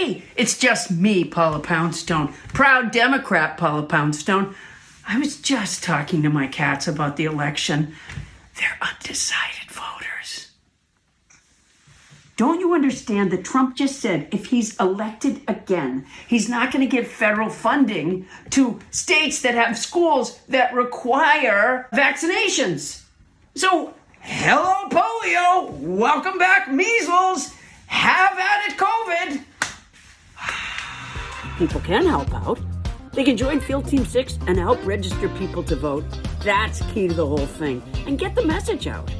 Hey, it's just me, Paula Poundstone, proud Democrat Paula Poundstone. I was just talking to my cats about the election. They're undecided voters. Don't you understand that Trump just said if he's elected again, he's not going to give federal funding to states that have schools that require vaccinations? So, hello polio, welcome back measles, have at it COVID. People can help out. They can join Field Team 6 and help register people to vote. That's key to the whole thing. And get the message out.